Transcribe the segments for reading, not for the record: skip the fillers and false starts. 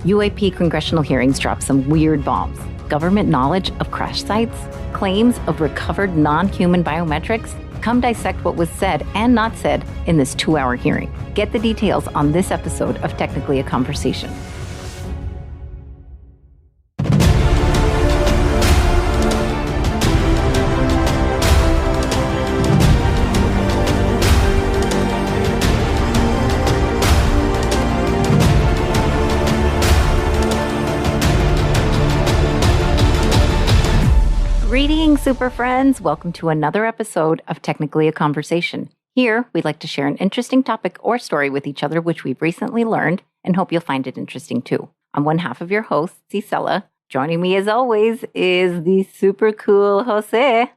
UAP Congressional hearings drop some weird bombs. Government knowledge of crash sites, claims of recovered non-human biometrics. Come dissect what was said and not said in this 2-hour hearing. Get the details on this episode of Technically a Conversation. Greetings, super friends. Welcome to another episode of Technically a Conversation. Here, we'd like to share an interesting topic or story with each other, which we've recently learned, and hope you'll find it interesting too. I'm one half of your host, Cicela. Joining me as always is the super cool Jose.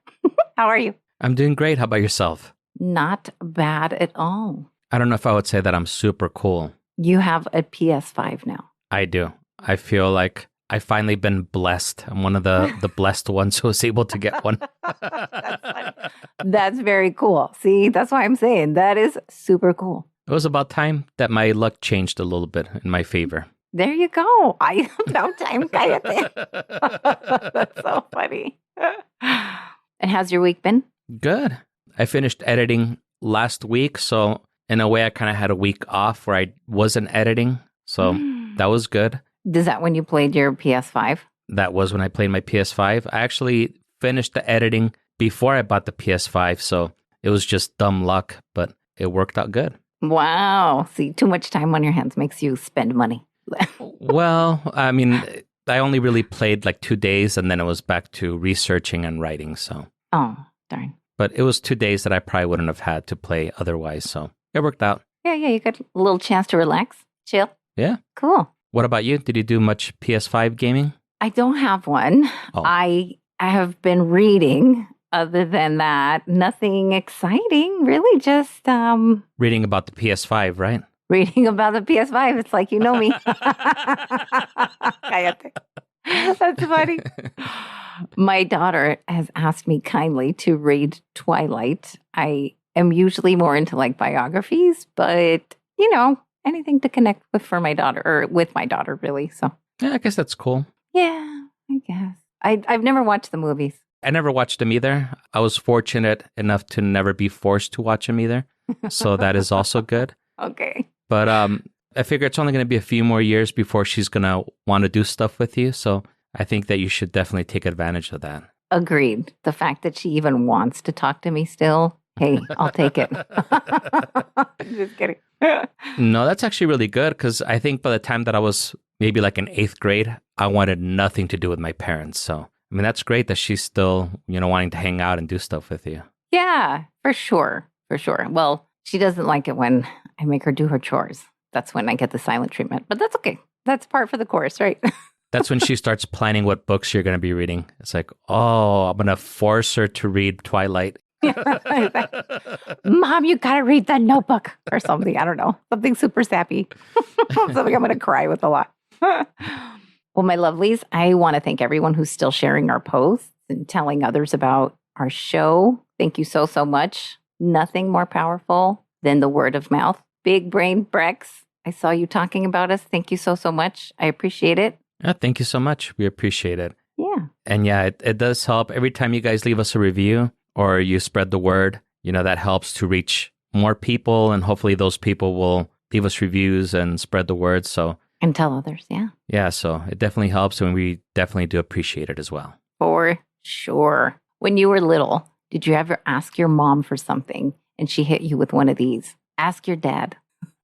How are you? I'm doing great. How about yourself? Not bad at all. I don't know if I would say that I'm super cool. You have a PS5 now. I do. I feel like I've finally been blessed. I'm one of the blessed ones who was able to get one. That's funny. That's very cool. See, that's why I'm saying that is super cool. It was about time that my luck changed a little bit in my favor. There you go. I have no time. Cállate. That's so funny. And how's your week been? Good. I finished editing last week. So in a way, I kind of had a week off where I wasn't editing. So that was good. Is that when you played your PS5? That was when I played my PS5. I actually finished the editing before I bought the PS5, so it was just dumb luck, but it worked out good. Wow. See, too much time on your hands makes you spend money. Well, I mean, I only really played like 2 days, and then it was back to researching and writing, so. Oh, darn. But it was 2 days that I probably wouldn't have had to play otherwise, so it worked out. Yeah, you got a little chance to relax, chill. Yeah. Cool. What about you? Did you do much PS5 gaming? I don't have one. Oh. I have been reading. Other than that, nothing exciting. Really just Reading about the PS5, right? reading about the PS5. It's like, you know me. Cállate. That's funny. My daughter has asked me kindly to read Twilight. I am usually more into like biographies, but anything to connect with for my daughter, or with my daughter, really. So Yeah, I guess that's cool. yeah, I guess. I've never watched the movies. I never watched them either. I was fortunate enough to never be forced to watch them either. So that is also good. Okay. But I figure it's only going to be a few more years before she's going to want to do stuff with you. So I think that you should definitely take advantage of that. Agreed. The fact that she even wants to talk to me still, hey, I'll take it. Just kidding. No, that's actually really good because I think by the time that I was maybe like in 8th grade, I wanted nothing to do with my parents. So, I mean, that's great that she's still, wanting to hang out and do stuff with you. Yeah, for sure. For sure. Well, she doesn't like it when I make her do her chores. That's when I get the silent treatment. But that's okay. That's part for the course, right? That's when she starts planning what books you're going to be reading. It's like, oh, I'm going to force her to read Twilight. Mom, you got to read The Notebook or something. I don't know. Something super sappy. Something I'm going to cry with a lot. Well, my lovelies, I want to thank everyone who's still sharing our posts and telling others about our show. Thank you so, so much. Nothing more powerful than the word of mouth. Big Brain Brex, I saw you talking about us. Thank you so, so much. I appreciate it. Yeah, thank you so much. We appreciate it. Yeah. And yeah, it does help. Every time you guys leave us a review or you spread the word, that helps to reach more people. And hopefully those people will leave us reviews and spread the word. So And tell others, yeah. Yeah, so it definitely helps. And we definitely do appreciate it as well. For sure. When you were little, did you ever ask your mom for something and she hit you with one of these? Ask your dad.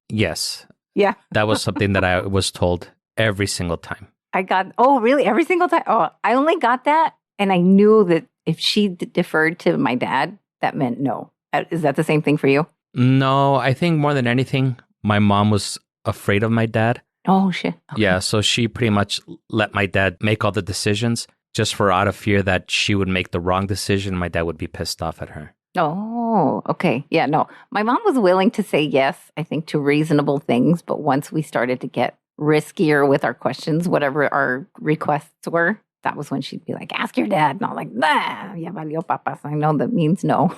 Yes. Yeah. That was something that I was told every single time. Oh, really? Every single time? Oh, I only got that. And I knew that if she deferred to my dad, that meant no. Is that the same thing for you? No, I think more than anything, my mom was afraid of my dad. Oh, shit. Okay. Yeah, so she pretty much let my dad make all the decisions just for out of fear that she would make the wrong decision. My dad would be pissed off at her. Oh, okay. Yeah, no. My mom was willing to say yes, I think, to reasonable things. But once we started to get riskier with our questions, whatever our requests were, that was when she'd be like, ask your dad. And I'm like, nah, ya valió papas. I know that means no.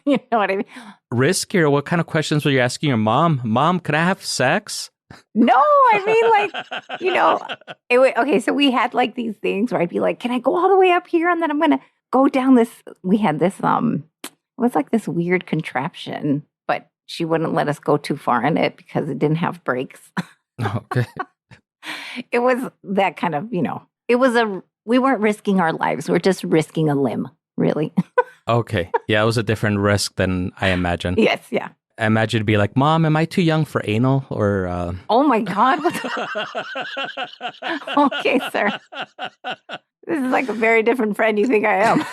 You know what I mean? Riskier? What kind of questions were you asking your mom? Mom, can I have sex? No, I mean, like, okay, so we had like these things where I'd be like, can I go all the way up here? And then I'm going to go down this. We had this, it was like this weird contraption, but she wouldn't let us go too far in it because it didn't have brakes. Okay. It was that kind of, we weren't risking our lives. We're just risking a limb, really. Okay. Yeah, it was a different risk than I imagined. Yes, yeah. I imagine it'd be like, Mom, am I too young for anal? Or Oh my God. Okay, sir. This is like a very different friend you think I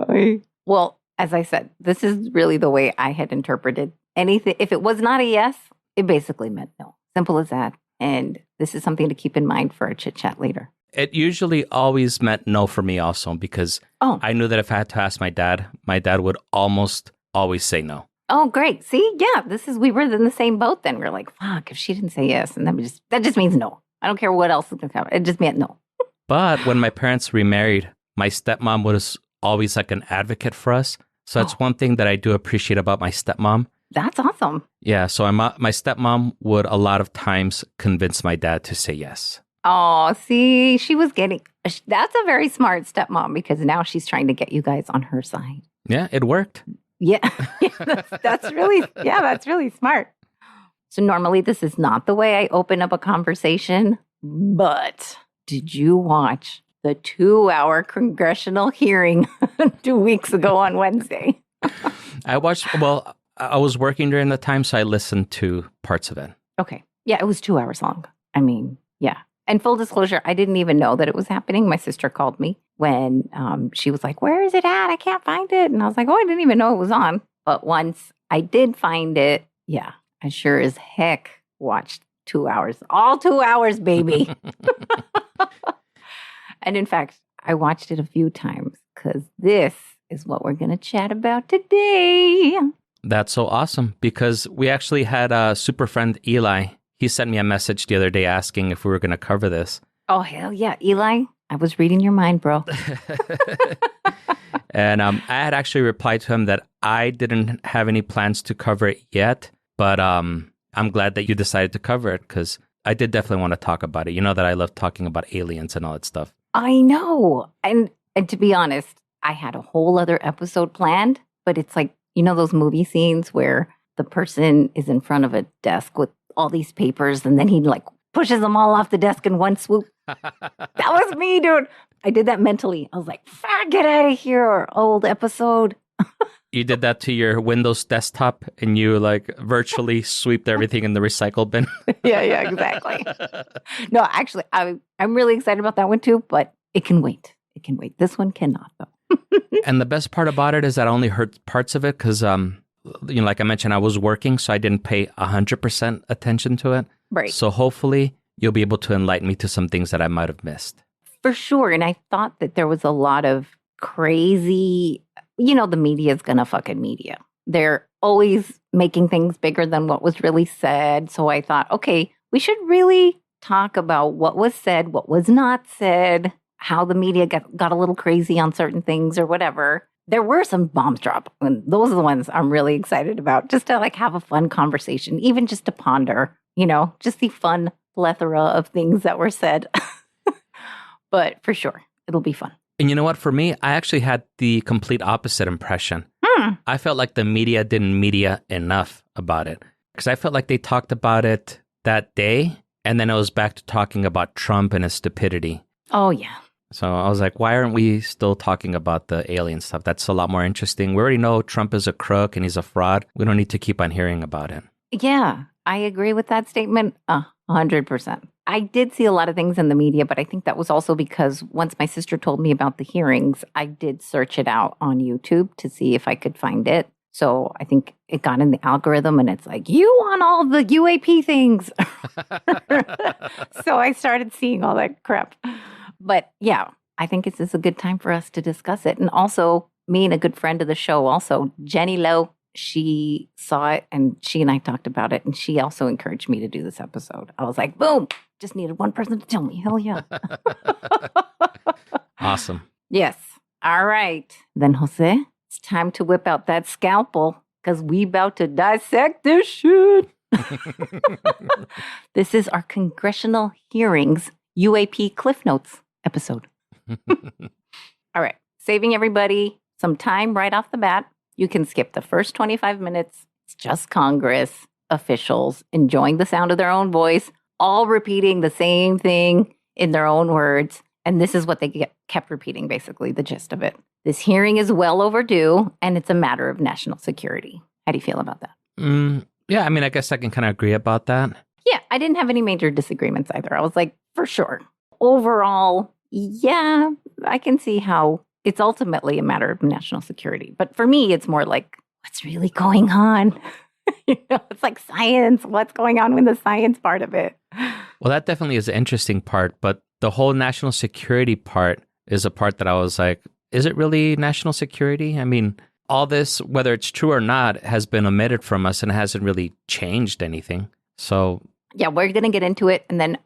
am. Well, as I said, this is really the way I had interpreted anything. If it was not a yes, it basically meant no. Simple as that. And this is something to keep in mind for our chit chat later. It usually always meant no for me also, because I knew that if I had to ask my dad would almost always say no. Oh, great. See? Yeah, we were in the same boat then. We were like, fuck, if she didn't say yes, and that just means no. I don't care what else is going to come. It just meant no. But when my parents remarried, my stepmom was always like an advocate for us. So that's one thing that I do appreciate about my stepmom. That's awesome. Yeah, so my stepmom would a lot of times convince my dad to say yes. Oh, see, that's a very smart stepmom, because now she's trying to get you guys on her side. Yeah, it worked. Yeah, that's really smart. So normally this is not the way I open up a conversation, but did you watch the 2-hour congressional hearing 2 weeks ago on Wednesday? I was working during the time, so I listened to parts of it. Okay. Yeah, it was 2 hours long. I mean, yeah. And full disclosure, I didn't even know that it was happening. My sister called me when she was like, where is it at? I can't find it. And I was like, oh, I didn't even know it was on. But once I did find it, yeah, I sure as heck watched 2 hours. All 2 hours, baby. And in fact, I watched it a few times because this is what we're going to chat about today. That's so awesome, because we actually had a super friend, Eli. He sent me a message the other day asking if we were going to cover this. Oh, hell yeah. Eli, I was reading your mind, bro. And I had actually replied to him that I didn't have any plans to cover it yet, but I'm glad that you decided to cover it, because I did definitely want to talk about it. You know that I love talking about aliens and all that stuff. I know. And to be honest, I had a whole other episode planned, but it's like, those movie scenes where the person is in front of a desk with all these papers, and then he like pushes them all off the desk in one swoop. That was me, dude. I did that mentally. I was like, get out of here, old episode. You did that to your Windows desktop, and you like virtually swept everything in the recycle bin. Yeah, exactly. No, actually, I'm really excited about that one too, but it can wait. This one cannot, though. And the best part about it is that I only heard parts of it because, like I mentioned, I was working, so I didn't pay 100% attention to it. Right. So hopefully you'll be able to enlighten me to some things that I might have missed. For sure. And I thought that there was a lot of crazy, the media is going to fucking media. They're always making things bigger than what was really said. So I thought, okay, we should really talk about what was said, what was not said, how the media got a little crazy on certain things or whatever. There were some bombs dropped, and those are the ones I'm really excited about, just to like have a fun conversation, even just to ponder, just the fun plethora of things that were said. But for sure, it'll be fun. And you know what? For me, I actually had the complete opposite impression. I felt like the media didn't media enough about it, because I felt like they talked about it that day, and then it was back to talking about Trump and his stupidity. Oh, yeah. So I was like, why aren't we still talking about the alien stuff? That's a lot more interesting. We already know Trump is a crook and he's a fraud. We don't need to keep on hearing about it. Yeah, I agree with that statement 100%. I did see a lot of things in the media, but I think that was also because once my sister told me about the hearings, I did search it out on YouTube to see if I could find it. So I think it got in the algorithm and it's like, you want all the UAP things. So I started seeing all that crap. But yeah, I think this is a good time for us to discuss it. And also, me and a good friend of the show, also, Jenny Lowe, she saw it and she and I talked about it. And she also encouraged me to do this episode. I was like, boom, just needed one person to tell me. Hell yeah. Awesome. Yes. All right. Then, Jose, it's time to whip out that scalpel because we about to dissect this shit. This is our congressional hearings UAP Cliff Notes episode. All right. Saving everybody some time right off the bat. You can skip the first 25 minutes. It's just Congress officials enjoying the sound of their own voice, all repeating the same thing in their own words. And this is what they kept repeating, basically, the gist of it. This hearing is well overdue, and it's a matter of national security. How do you feel about that? Yeah, I mean, I guess I can kind of agree about that. Yeah, I didn't have any major disagreements either. I was like, for sure. Overall, yeah, I can see how it's ultimately a matter of national security. But for me, it's more like, what's really going on? It's like science. What's going on with the science part of it? Well, that definitely is the interesting part. But the whole national security part is a part that I was like, is it really national security? I mean, all this, whether it's true or not, has been omitted from us and hasn't really changed anything. So yeah, we're going to get into it. And then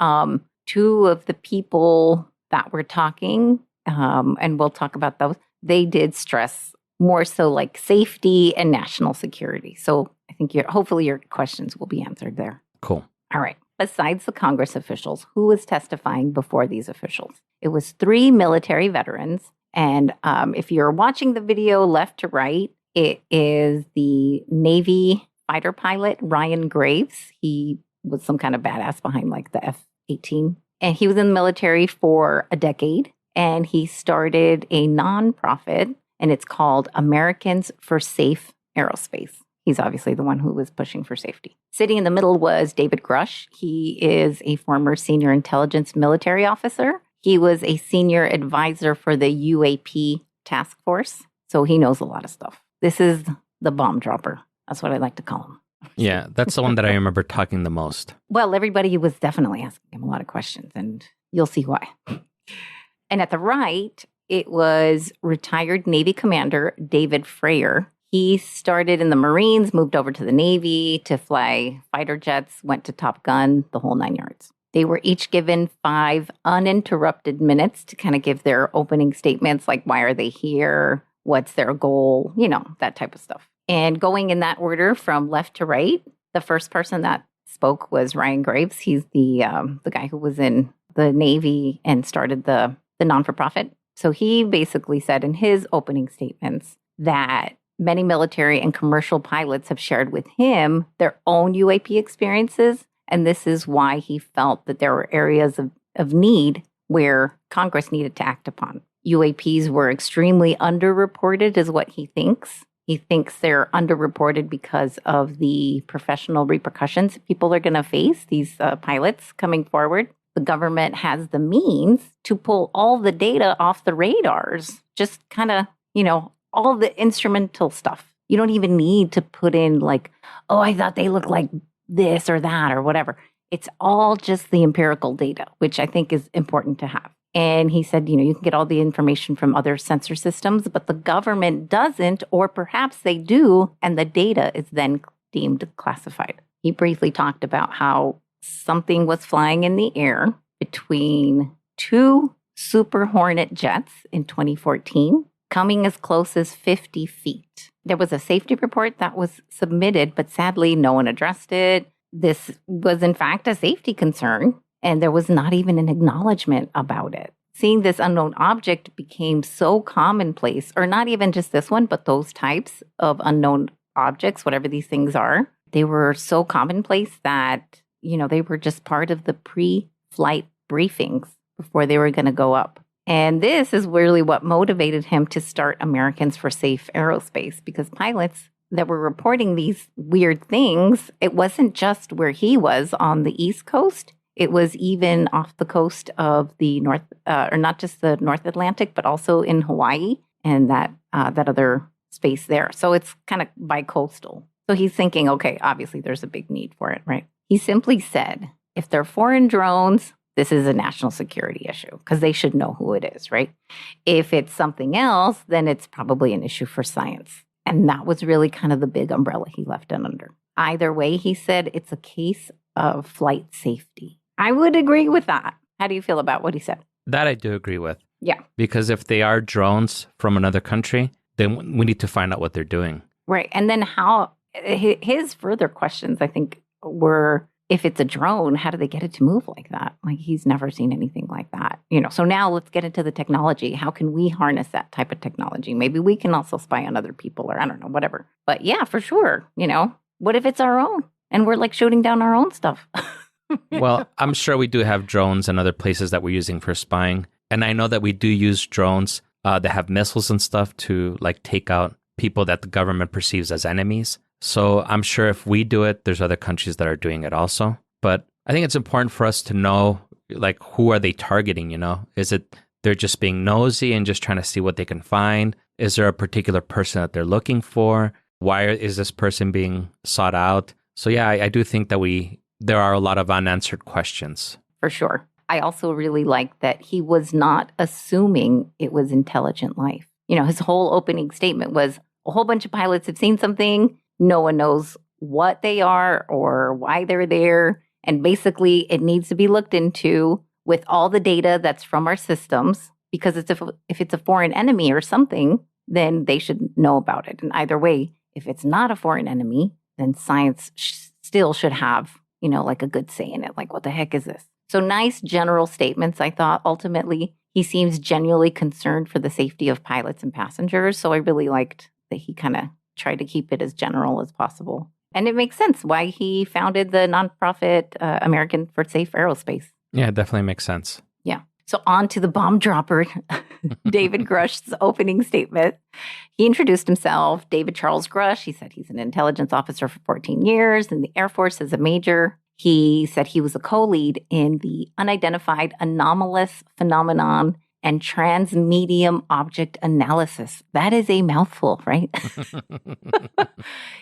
two of the people that were talking, and we'll talk about those, they did stress more so like safety and national security. So I think hopefully your questions will be answered there. Cool. All right. Besides the Congress officials, who was testifying before these officials? It was 3 military veterans. And if you're watching the video left to right, it is the Navy fighter pilot, Ryan Graves. He was some kind of badass behind like the F-18. And he was in the military for a decade. And he started a nonprofit, and it's called Americans for Safe Aerospace. He's obviously the one who was pushing for safety. Sitting in the middle was David Grush. He is a former senior intelligence military officer. He was a senior advisor for the UAP task force. So he knows a lot of stuff. This is the bomb dropper. That's what I like to call him. Yeah, that's the one that I remember talking the most. Well, everybody was definitely asking him a lot of questions, and you'll see why. And at the right, it was retired Navy Commander David Freyer. He started in the Marines, moved over to the Navy to fly fighter jets, went to Top Gun, the whole 9 yards. They were each given 5 uninterrupted minutes to kind of give their opening statements, like why are they here? What's their goal? That type of stuff. And going in that order from left to right, the first person that spoke was Ryan Graves. He's the guy who was in the Navy and started the non-for-profit. So he basically said in his opening statements that many military and commercial pilots have shared with him their own UAP experiences. And this is why he felt that there were areas of need where Congress needed to act upon. UAPs were extremely underreported is what he thinks. He thinks they're underreported because of the professional repercussions people are going to face, these pilots coming forward. The government has the means to pull all the data off the radars, just kind of, all the instrumental stuff. You don't even need to put in like, oh, I thought they looked like this or that or whatever. It's all just the empirical data, which I think is important to have. And he said, you can get all the information from other sensor systems, but the government doesn't, or perhaps they do, and the data is then deemed classified. He briefly talked about how something was flying in the air between 2 Super Hornet jets in 2014, coming as close as 50 feet. There was a safety report that was submitted, but sadly, no one addressed it. This was, in fact, a safety concern, and there was not even an acknowledgement about it. Seeing this unknown object became so commonplace, or not even just this one, but those types of unknown objects, whatever these things are, they were so commonplace that, they were just part of the pre-flight briefings before they were going to go up. And this is really what motivated him to start Americans for Safe Aerospace, because pilots that were reporting these weird things, it wasn't just where he was on the East Coast. It was even off the coast of the North, or not just the North Atlantic, but also in Hawaii and that other space there. So it's kind of bi-coastal. So he's thinking, okay, obviously there's a big need for it, right? He simply said, if they're foreign drones, this is a national security issue because they should know who it is, right? If it's something else, then it's probably an issue for science. And that was really kind of the big umbrella he left it under. Either way, he said it's a case of flight safety. I would agree with that. How do you feel about what he said? That I do agree with. Yeah. Because if they are drones from another country, then we need to find out what they're doing. Right. And then his further questions, I think, were if it's a drone, how do they get it to move like that? Like he's never seen anything like that. So now let's get into the technology. How can we harness that type of technology? Maybe we can also spy on other people or I don't know, whatever. But yeah, for sure. What if it's our own and we're like shooting down our own stuff? Well, I'm sure we do have drones and other places that we're using for spying. And I know that we do use drones that have missiles and stuff to like take out people that the government perceives as enemies. So I'm sure if we do it, there's other countries that are doing it also. But I think it's important for us to know, like, who are they targeting, Is it they're just being nosy and just trying to see what they can find? Is there a particular person that they're looking for? Why is this person being sought out? So yeah, I do think that there are a lot of unanswered questions. For sure. I also really like that he was not assuming it was intelligent life. His whole opening statement was a whole bunch of pilots have seen something. No one knows what they are or why they're there. And basically, it needs to be looked into with all the data that's from our systems, because if it's a foreign enemy or something, then they should know about it. And either way, if it's not a foreign enemy, then science still should have, like a good say in it. Like, what the heck is this? So nice general statements, I thought. Ultimately, he seems genuinely concerned for the safety of pilots and passengers. So I really liked that he kind of tried to keep it as general as possible. And it makes sense why he founded the nonprofit American for Safe Aerospace. Yeah, it definitely makes sense. Yeah. So on to the bomb dropper, David Grush's opening statement. He introduced himself, David Charles Grush. He said he's an intelligence officer for 14 years in the Air Force as a major. He said he was a co-lead in the Unidentified Anomalous Phenomenon and Transmedium Object Analysis. That is a mouthful, right?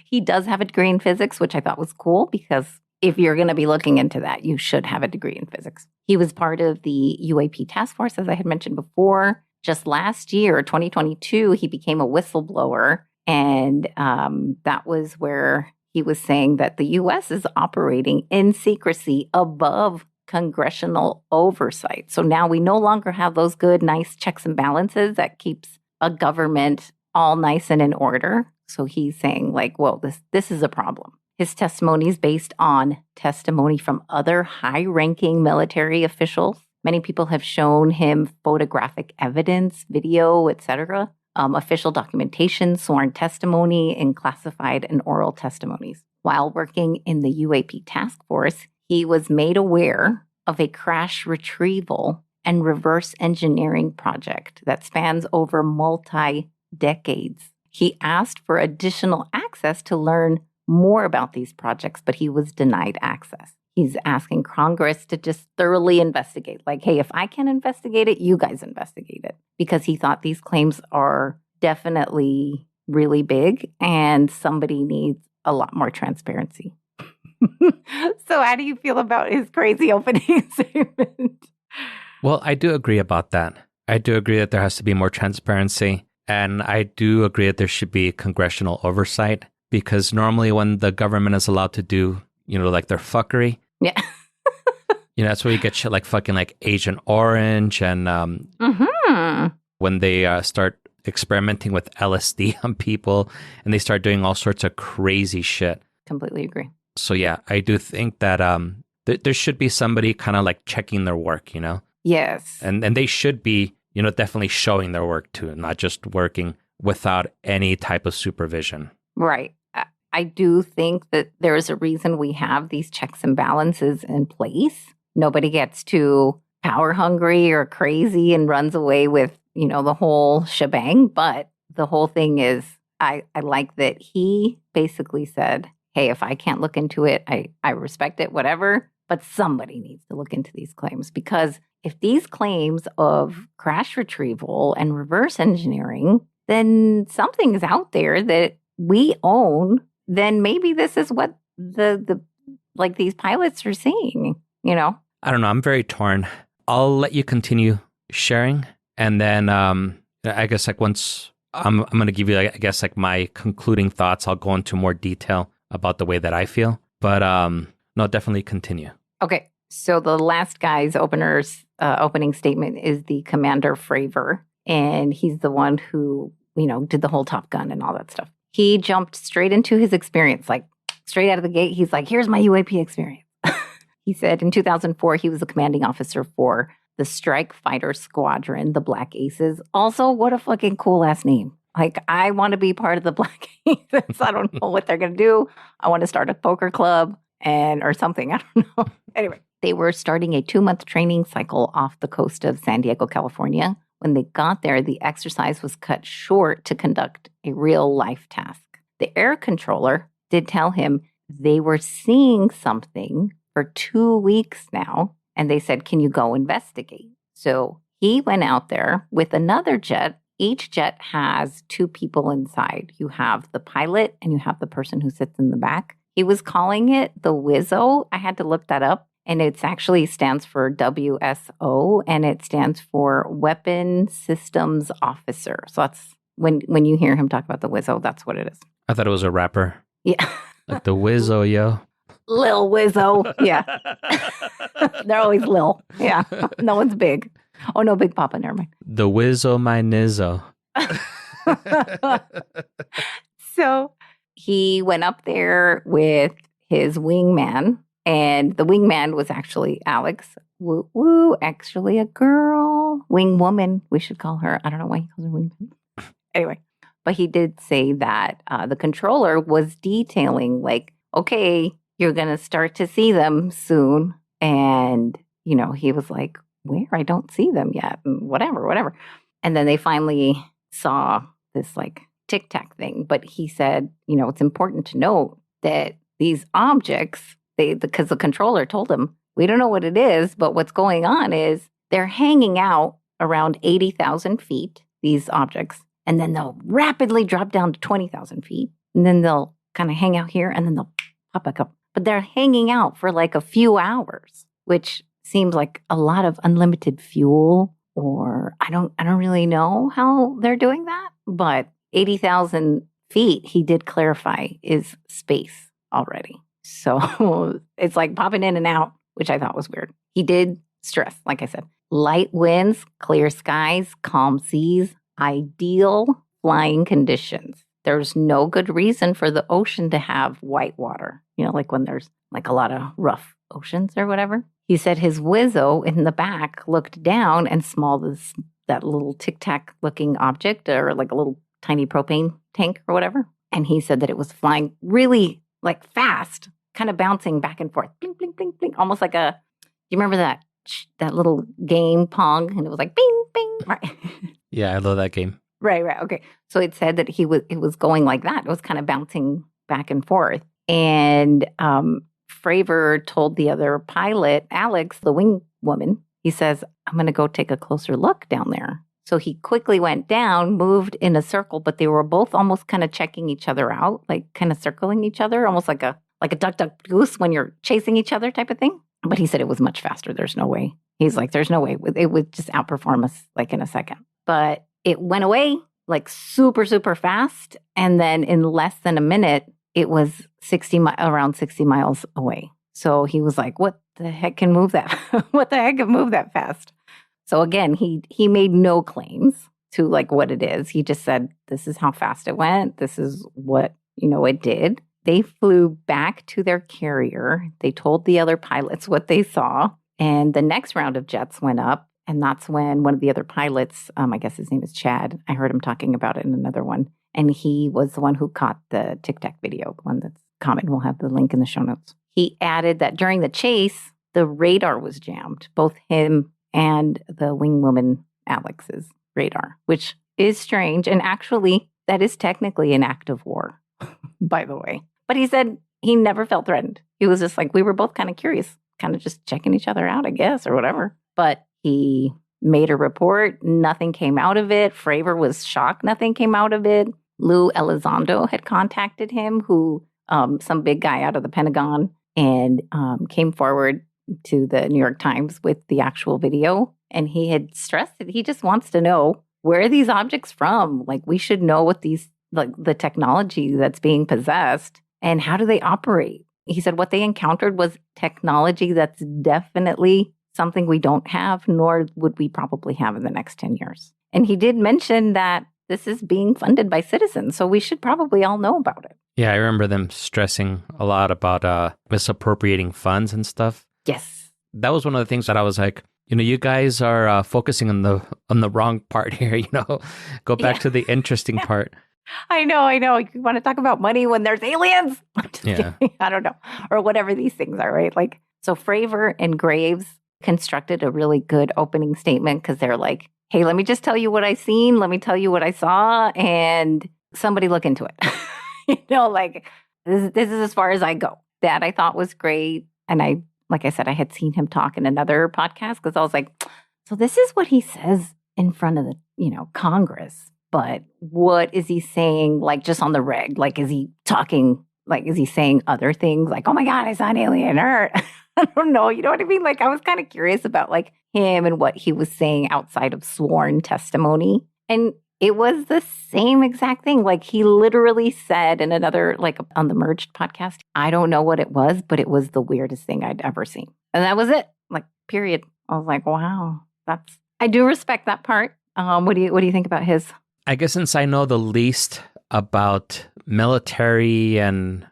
He does have a degree in physics, which I thought was cool because if you're going to be looking into that, you should have a degree in physics. He was part of the UAP task force, as I had mentioned before. Just last year, 2022, he became a whistleblower. And that was where he was saying that the U.S. is operating in secrecy above congressional oversight. So now we no longer have those good, nice checks and balances that keeps a government all nice and in order. So he's saying like, whoa, this is a problem. His testimony is based on testimony from other high-ranking military officials. Many people have shown him photographic evidence, video, etc., official documentation, sworn testimony, and classified and oral testimonies. While working in the UAP task force, he was made aware of a crash retrieval and reverse engineering project that spans over multi-decades. He asked for additional access to learn more about these projects, but he was denied access. He's asking Congress to just thoroughly investigate. Like, hey, if I can investigate it, you guys investigate it. Because he thought these claims are definitely really big and somebody needs a lot more transparency. So how do you feel about his crazy opening statement? Well, I do agree about that. I do agree that there has to be more transparency. And I do agree that there should be congressional oversight, because normally when the government is allowed to do, like their fuckery. Yeah. That's where you get shit like fucking like Agent Orange and when they start experimenting with LSD on people and they start doing all sorts of crazy shit. Completely agree. So yeah, I do think that there should be somebody kind of like checking their work, Yes. And they should be, definitely showing their work too, not just working without any type of supervision. Right. I do think that there is a reason we have these checks and balances in place. Nobody gets too power hungry or crazy and runs away with, the whole shebang. But the whole thing is, I like that he basically said, hey, if I can't look into it, I respect it, whatever. But somebody needs to look into these claims, because if these claims of crash retrieval and reverse engineering, then something is out there that we own. Then maybe this is what the these pilots are seeing, I don't know. I'm very torn. I'll let you continue sharing. And then I guess like once I'm going to give you, I guess like my concluding thoughts, I'll go into more detail about the way that I feel. But no, definitely continue. Okay. So the last guy's opening statement is the Commander Fravor. And he's the one who, did the whole Top Gun and all that stuff. He jumped straight into his experience, like straight out of the gate. He's like, here's my UAP experience. He said in 2004, he was a commanding officer for the Strike Fighter Squadron, the Black Aces. Also, what a fucking cool ass name. Like, I want to be part of the Black Aces. I don't know what they're going to do. I want to start a poker club or something. I don't know. Anyway, they were starting a 2-month training cycle off the coast of San Diego, California. When they got there, the exercise was cut short to conduct a real life task. The air controller did tell him they were seeing something for 2 weeks now, and they said, can you go investigate? So he went out there with another jet. Each jet has 2 people inside. You have the pilot and you have the person who sits in the back. He was calling it the WISO. I had to look that up. And it actually stands for WSO, and it stands for Weapon Systems Officer. So that's when you hear him talk about the WISO, that's what it is. I thought it was a rapper. Yeah. Like the Wizzo, yo. Lil Wizzo. Yeah. They're always Lil. Yeah. No one's big. Oh, no, Big Papa. Never mind. The Wizzo, my Nizzo. So he went up there with his wingman, and the wingman was actually Alex. Woo woo. Actually, a girl. Wing woman, we should call her. I don't know why he calls her wingman. Anyway, but he did say that the controller was detailing, like, okay, you're going to start to see them soon. And, he was like, where? I don't see them yet. And whatever. And then they finally saw this like tic tac thing. But he said, it's important to note that these objects, because the controller told him, we don't know what it is, but what's going on is they're hanging out around 80,000 feet, these objects, and then they'll rapidly drop down to 20,000 feet. And then they'll kind of hang out here and then they'll pop back up. But they're hanging out for like a few hours, which seems like a lot of unlimited fuel, or I don't really know how they're doing that. But 80,000 feet, he did clarify, is space already. So it's like popping in and out, which I thought was weird. He did stress, like I said, light winds, clear skies, calm seas, ideal flying conditions. There's no good reason for the ocean to have white water, like when there's like a lot of rough oceans or whatever. He said his Wizzo in the back looked down and saw that little tic-tac looking object, or like a little tiny propane tank or whatever. And he said that it was flying really like fast, kind of bouncing back and forth, blink, blink, blink, blink, almost like you remember that little game Pong, and it was like bing, bing, right? Yeah, I love that game. Right. Okay. So it said that it was going like that. It was kind of bouncing back and forth. And Fravor told the other pilot, Alex, the wing woman, he says, I'm going to go take a closer look down there. So he quickly went down, moved in a circle, but they were both almost kind of checking each other out, like kind of circling each other, almost like a duck, duck, goose when you're chasing each other type of thing. But he said it was much faster. There's no way. He's like, there's no way. It would just outperform us like in a second. But it went away like super, super fast. And then in less than a minute, it was around 60 miles away. So he was like, what the heck can move that? What the heck can move that fast? So again, he made no claims to like what it is. He just said, this is how fast it went. This is what, it did. They flew back to their carrier. They told the other pilots what they saw. And the next round of jets went up. And that's when one of the other pilots, I guess his name is Chad. I heard him talking about it in another one. And he was the one who caught the Tic Tac video, the one that's common. We'll have the link in the show notes. He added that during the chase, the radar was jammed, both him and the wingwoman Alex's radar, which is strange. And actually, that is technically an act of war, by the way. But he said he never felt threatened. He was just like, we were both kind of curious, kind of just checking each other out, I guess, or whatever. But he made a report. Nothing came out of it. Fravor was shocked. Nothing came out of it. Lou Elizondo had contacted him, who some big guy out of the Pentagon, and came forward to the New York Times with the actual video. And he had stressed that he just wants to know, where are these objects from? Like, we should know what the technology that's being possessed and how do they operate? He said what they encountered was technology that's definitely something we don't have, nor would we probably have in the next 10 years. And he did mention that this is being funded by citizens. So we should probably all know about it. Yeah, I remember them stressing a lot about misappropriating funds and stuff. Yes. That was one of the things that I was like, you guys are focusing on the wrong part here. Go back to the interesting part. I know. You want to talk about money when there's aliens? Yeah. I don't know. Or whatever these things are, right? Like, so Fravor and Graves constructed a really good opening statement because they're like, hey, let me just tell you what I seen. Let me tell you what I saw. And somebody look into it. Like, this is as far as I go. That I thought was great. And like I said, I had seen him talk in another podcast because I was like, so this is what he says in front of the, Congress. But what is he saying, like, just on the reg? Like, is he talking, like, is he saying other things? Like, oh my God, I saw an alien, or I don't know. You know what I mean? Like, I was kind of curious about, like, him and what he was saying outside of sworn testimony. And it was the same exact thing. Like, he literally said in another, like, on the Merged podcast, I don't know what it was, but it was the weirdest thing I'd ever seen. And that was it. Like, period. I was like, wow, I do respect that part. What do you think about his? I guess since I know the least about military and,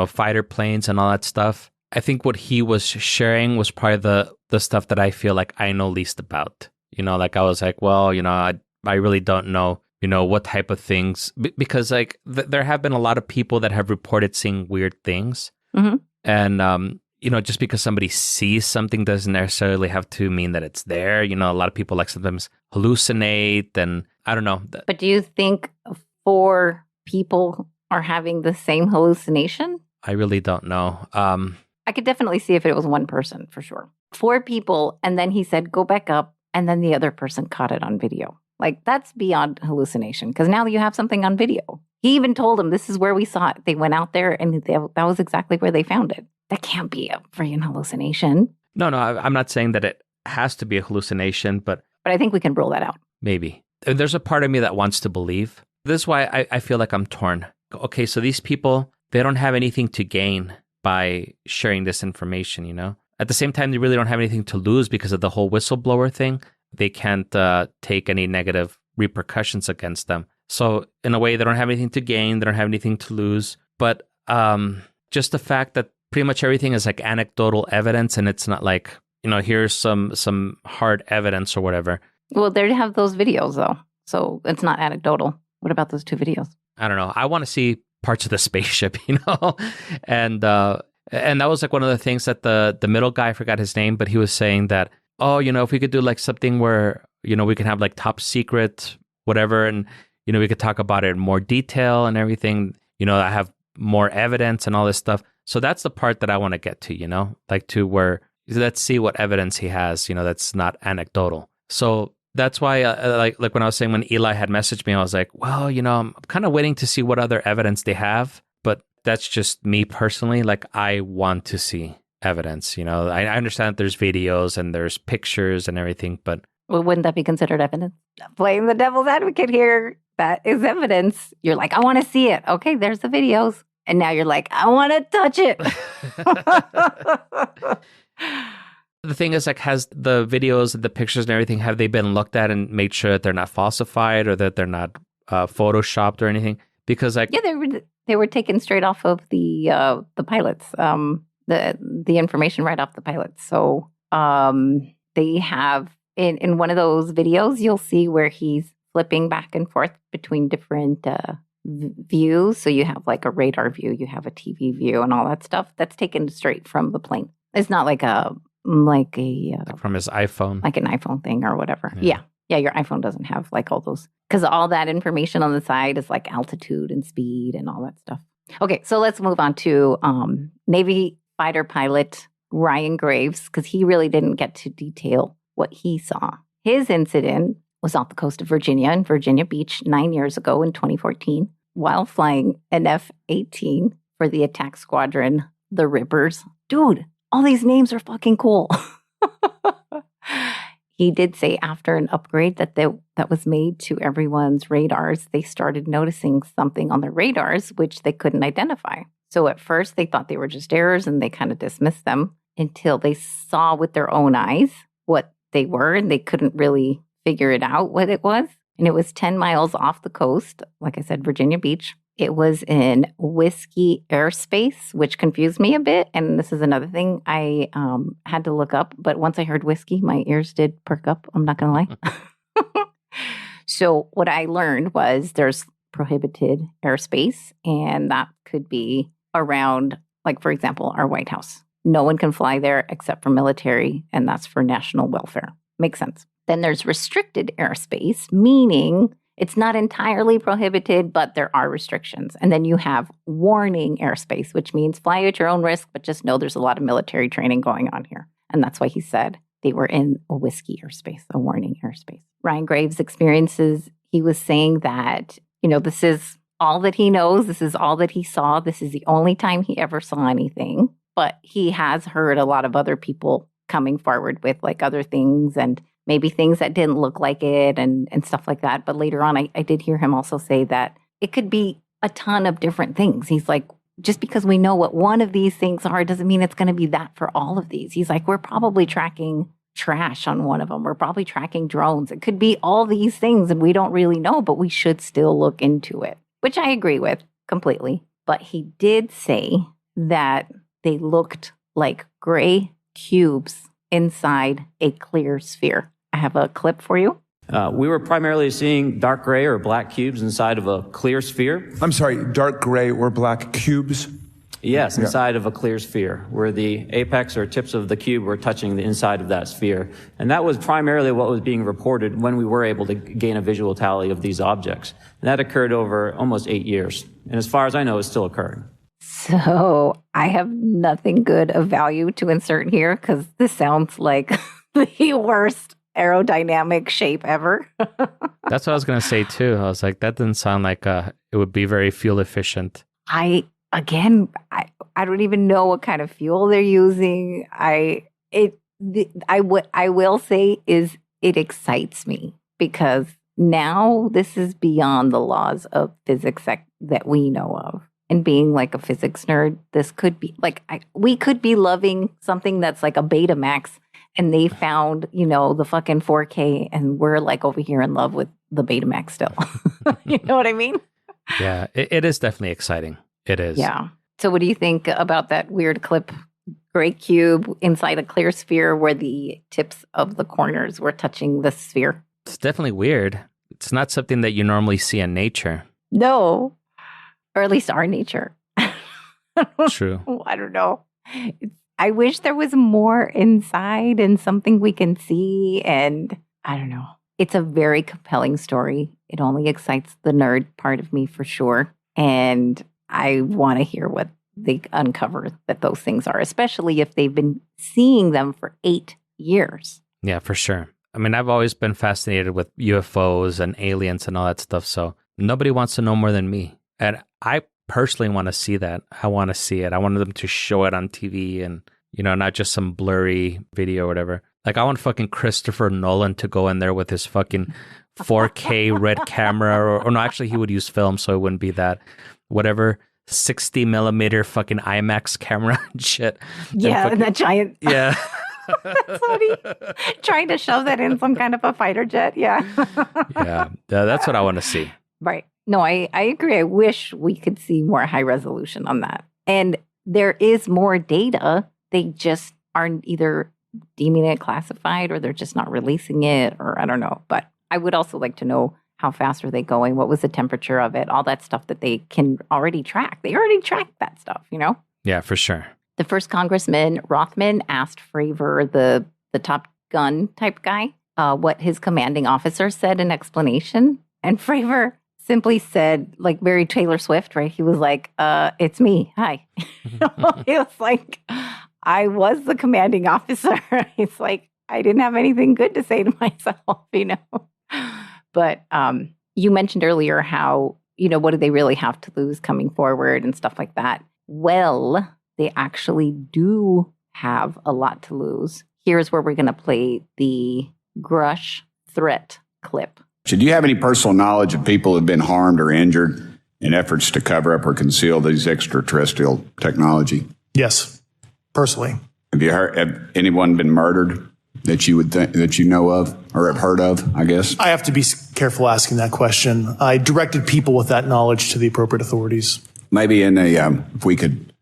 fighter planes and all that stuff, I think what he was sharing was probably the stuff that I feel like I know least about. Like I was like, well, I really don't know, what type of things, because like there have been a lot of people that have reported seeing weird things. Mm-hmm. And, just because somebody sees something doesn't necessarily have to mean that it's there. A lot of people like sometimes hallucinate, and I don't know. But do you think 4 people are having the same hallucination? I really don't know. I could definitely see if it was one person for sure. 4 people, and then he said, go back up, and then the other person caught it on video. Like, that's beyond hallucination, because now you have something on video. He even told him, this is where we saw it. They went out there, and that was exactly where they found it. That can't be a freaking hallucination. No, I'm not saying that it has to be a hallucination, but I think we can rule that out. Maybe. There's a part of me that wants to believe. This is why I feel like I'm torn. Okay, so these people, they don't have anything to gain by sharing this information, At the same time, they really don't have anything to lose because of the whole whistleblower thing. They can't take any negative repercussions against them. So in a way, they don't have anything to gain. They don't have anything to lose. But just the fact that pretty much everything is like anecdotal evidence, and it's not like, here's some hard evidence or whatever. Well, they have those videos, though. So it's not anecdotal. What about those 2 videos? I don't know. I want to see parts of the spaceship, And that was like one of the things that the middle guy, I forgot his name, but he was saying that, if we could do like something where, we can have like top secret, whatever, and, we could talk about it in more detail and everything, I have more evidence and all this stuff. So that's the part that I want to get to, like to where, let's see what evidence he has, that's not anecdotal. So that's why, like when I was saying, when Eli had messaged me, I was like, well, I'm kind of waiting to see what other evidence they have. But that's just me personally. Like, I want to see evidence. I understand that there's videos and there's pictures and everything, but well, wouldn't that be considered evidence? Playing the devil's advocate here, that is evidence. You're like, I want to see it. Okay, there's the videos. And now you're like, I want to touch it. The thing is, like, has the videos, the pictures and everything, have they been looked at and made sure that they're not falsified or that they're not photoshopped or anything? Because like, yeah, they were taken straight off of the pilots, the information right off the pilots. So they have in one of those videos, you'll see where he's flipping back and forth between different views. So you have like a radar view, you have a TV view, and all that stuff. That's taken straight from the plane. It's not like like from his iPhone, like an iPhone thing or whatever. Yeah. Your iPhone doesn't have like all those, because all that information on the side is like altitude and speed and all that stuff. Okay, so let's move on to Navy fighter pilot Ryan Graves, because he really didn't get to detail what he saw. His incident was off the coast of Virginia, in Virginia Beach, 9 years ago in 2014, while flying an F-18 for the attack squadron, the Rippers. Dude, all these names are fucking cool. He did say after an upgrade that was made to everyone's radars, they started noticing something on the radars which they couldn't identify. So at first they thought they were just errors and they kind of dismissed them until they saw with their own eyes what they were, and they couldn't really figure it out what it was. And it was 10 miles off the coast. Like I said, Virginia Beach. It was in Whiskey airspace, which confused me a bit. And this is another thing I had to look up. But once I heard whiskey, my ears did perk up. I'm not going to lie. So what I learned was there's prohibited airspace. And that could be around, like, for example, our White House. No one can fly there except for military. And that's for national welfare. Makes sense. Then there's restricted airspace, meaning it's not entirely prohibited, but there are restrictions. And then you have warning airspace, which means fly at your own risk, but just know there's a lot of military training going on here. And that's why he said they were in a whiskey airspace, a warning airspace. Ryan Graves' experiences, he was saying that, this is all that he knows. This is all that he saw. This is the only time he ever saw anything. But he has heard a lot of other people coming forward with like other things and maybe things that didn't look like it and stuff like that. But later on, I did hear him also say that it could be a ton of different things. He's like, just because we know what one of these things are doesn't mean it's going to be that for all of these. He's like, we're probably tracking trash on one of them. We're probably tracking drones. It could be all these things and we don't really know, but we should still look into it, which I agree with completely. But he did say that they looked like gray cubes inside a clear sphere. I have a clip for you. We were primarily seeing dark gray or black cubes inside of a clear sphere. I'm sorry, dark gray or black cubes? Yes, inside of a clear sphere, where the apex or tips of the cube were touching the inside of that sphere. And that was primarily what was being reported when we were able to gain a visual tally of these objects. And that occurred over almost 8 years. And as far as I know, it's still occurring. So I have nothing good of value to insert here because this sounds like the worst aerodynamic shape ever. That's what I was going to say too. I was like, that doesn't sound like it would be very fuel efficient. I don't even know what kind of fuel they're using. What I will say is it excites me because now this is beyond the laws of physics that we know of. And being like a physics nerd, this could be like, we could be loving something that's like a Betamax and they found, the fucking 4K and we're like over here in love with the Betamax still. You know what I mean? Yeah, it is definitely exciting. It is. Yeah. So what do you think about that weird clip, gray cube inside a clear sphere where the tips of the corners were touching the sphere? It's definitely weird. It's not something that you normally see in nature. No. Or at least our nature. True. I don't know. I wish there was more inside and something we can see. And I don't know. It's a very compelling story. It only excites the nerd part of me for sure. And I want to hear what they uncover that those things are, especially if they've been seeing them for 8 years. Yeah, for sure. I mean, I've always been fascinated with UFOs and aliens and all that stuff. So nobody wants to know more than me. And I personally want to see that. I want to see it. I want them to show it on TV and, not just some blurry video or whatever. Like, I want fucking Christopher Nolan to go in there with his fucking 4K red camera. Or no, actually, he would use film, so it wouldn't be that. Whatever, 60 millimeter fucking IMAX camera and shit. Yeah, and that giant. Yeah. That's funny. Trying to shove that in some kind of a fighter jet. Yeah. Yeah, that's what I want to see. Right. No, I agree. I wish we could see more high resolution on that. And there is more data. They just aren't either deeming it classified or they're just not releasing it or I don't know. But I would also like to know how fast are they going? What was the temperature of it? All that stuff that they can already track. They already track that stuff, Yeah, for sure. The first Congressman Rothman asked Fravor, the Top Gun type guy, what his commanding officer said in explanation. And Fravor simply said, like very Taylor Swift, right? He was like, it's me. Hi. He was like, I was the commanding officer. He's like, I didn't have anything good to say to myself, But you mentioned earlier how, what do they really have to lose coming forward and stuff like that? Well, they actually do have a lot to lose. Here's where we're going to play the Grush threat clip. Do you have any personal knowledge of people who have been harmed or injured in efforts to cover up or conceal these extraterrestrial technology? Yes, personally. Have anyone been murdered that you would think that you know of or have heard of, I guess? I have to be careful asking that question. I directed people with that knowledge to the appropriate authorities. Maybe in a, if we could.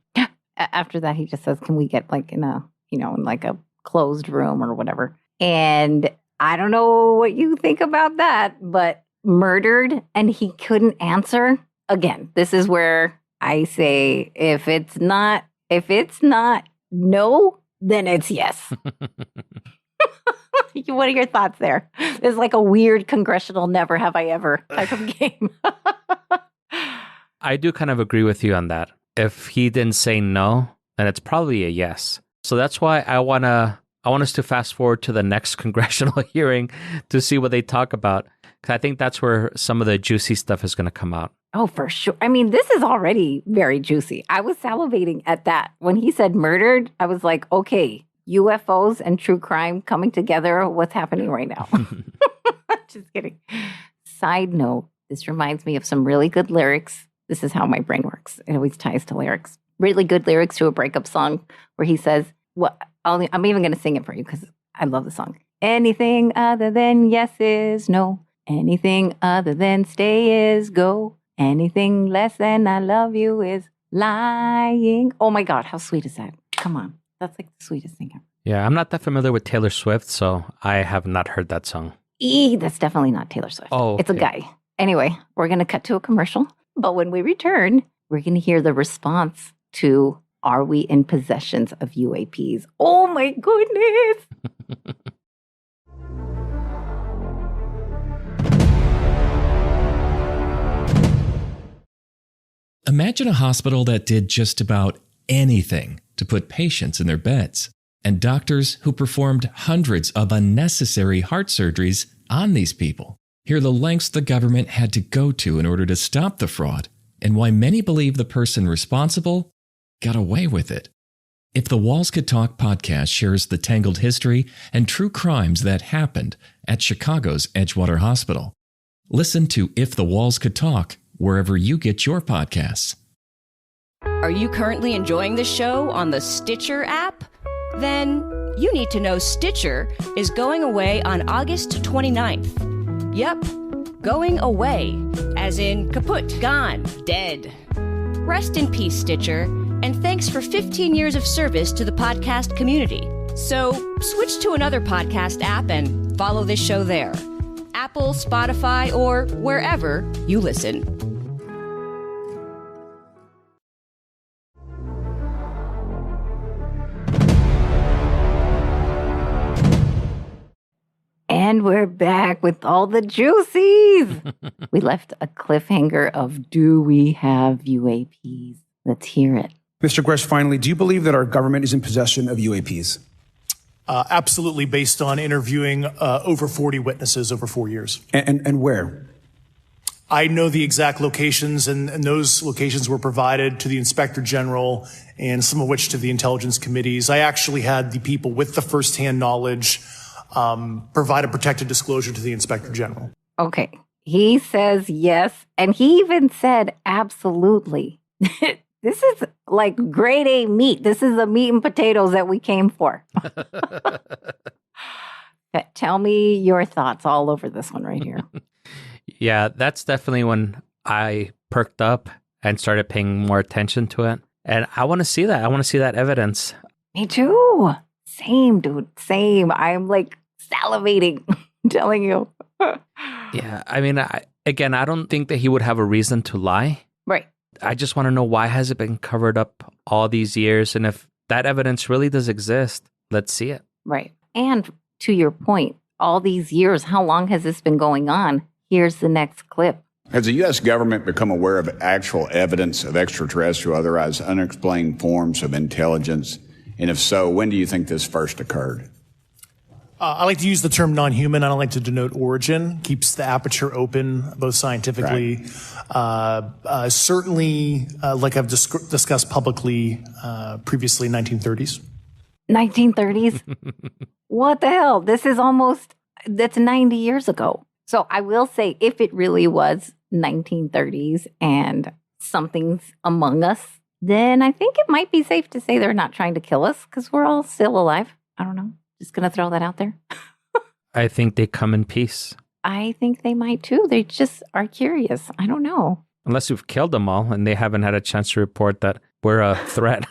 After that, he just says, can we get like in a, in like a closed room or whatever. And I don't know what you think about that, but murdered and he couldn't answer. Again, this is where I say, if it's not no, then it's yes. What are your thoughts there? It's like a weird congressional never have I ever type of game. I do kind of agree with you on that. If he didn't say no, then it's probably a yes. So that's why I want us to fast forward to the next congressional hearing to see what they talk about. Because I think that's where some of the juicy stuff is going to come out. Oh, for sure. I mean, this is already very juicy. I was salivating at that. When he said murdered, I was like, okay, UFOs and true crime coming together. What's happening right now? Just kidding. Side note, this reminds me of some really good lyrics. This is how my brain works. It always ties to lyrics. Really good lyrics to a breakup song where he says, I'm even going to sing it for you because I love the song. Anything other than yes is no. Anything other than stay is go. Anything less than I love you is lying. Oh my God, how sweet is that? Come on. That's like the sweetest thing ever. Yeah, I'm not that familiar with Taylor Swift, so I have not heard that song. That's definitely not Taylor Swift. Oh, okay. It's a guy. Anyway, we're going to cut to a commercial. But when we return, we're going to hear the response to, are we in possessions of UAPs? Oh my goodness. Imagine a hospital that did just about anything to put patients in their beds, and doctors who performed hundreds of unnecessary heart surgeries on these people. Hear the lengths the government had to go to in order to stop the fraud, and why many believe the person responsible got away with it. If the Walls Could Talk podcast shares the tangled history and true crimes that happened at Chicago's Edgewater Hospital. Listen to If the Walls Could Talk wherever you get your podcasts. Are you currently enjoying the show on the Stitcher app? Then you need to know Stitcher is going away on August 29th. Yep, going away, as in kaput, gone, dead. Rest in peace, Stitcher, and thanks for 15 years of service to the podcast community. So switch to another podcast app and follow this show there. Apple, Spotify, or wherever you listen. And we're back with all the juicies. We left a cliffhanger of, do we have UAPs? Let's hear it. Mr. Gresh, finally, do you believe that our government is in possession of UAPs? Absolutely, based on interviewing over 40 witnesses over 4 years. And where? I know the exact locations, and those locations were provided to the Inspector General and some of which to the intelligence committees. I actually had the people with the firsthand knowledge provide a protected disclosure to the Inspector General. Okay. He says yes, and he even said absolutely. This is like grade A meat. This is the meat and potatoes that we came for. Tell me your thoughts all over this one right here. Yeah, that's definitely when I perked up and started paying more attention to it. And I want to see that. I want to see that evidence. Me too. Same, dude. Same. I'm like salivating, I'm telling you. Yeah, I mean, I don't think that he would have a reason to lie. Right. I just want to know, why has it been covered up all these years? And if that evidence really does exist, let's see it. Right. And to your point, all these years, how long has this been going on? Here's the next clip. Has the U.S. government become aware of actual evidence of extraterrestrial, otherwise unexplained forms of intelligence? And if so, when do you think this first occurred? I like to use the term non-human. I don't like to denote origin. Keeps the aperture open, both scientifically. Right. Certainly, like I've discussed publicly previously, 1930s. 1930s? What the hell? That's 90 years ago. So I will say, if it really was 1930s and something's among us, then I think it might be safe to say they're not trying to kill us because we're all still alive. I don't know. Just going to throw that out there. I think they come in peace. I think they might too. They just are curious. I don't know. Unless we've killed them all and they haven't had a chance to report that we're a threat.